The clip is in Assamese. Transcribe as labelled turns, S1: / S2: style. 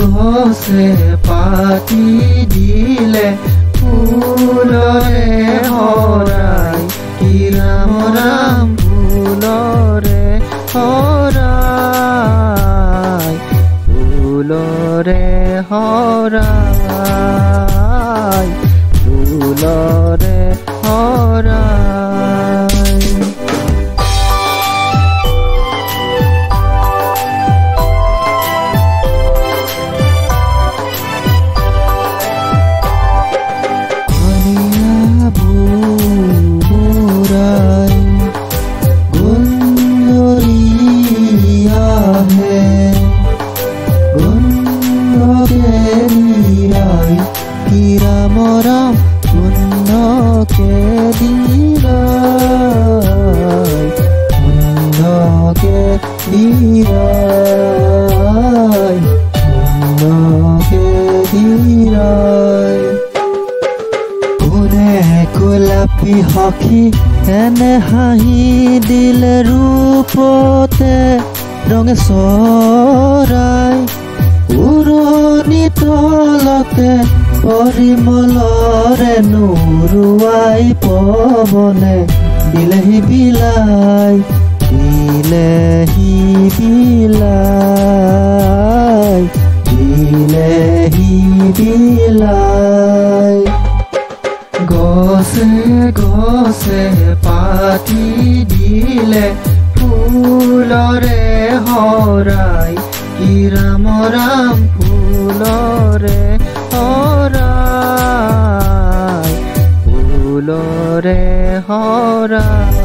S1: গছে পাতি দিলে ফুলৰে হৰাই কি ৰাম ৰাম ফুলৰে হৰাই ফুলৰে হৰাই ফুলৰে হৰাই হখি এনে হাঁহি দিলে ৰূপতে ৰঙে চৰাই উৰণি তলতে পৰিমলৰে নুৰুৱাই পৱনে দিলেহি বিলাই দিলেহি বিলাই দিলেহি বিলাই গছে গছে পাতি দিলে ফুলৰে হৰাই কি ৰাম ৰাম ফুলৰে হৰাই ফুলৰে হৰাই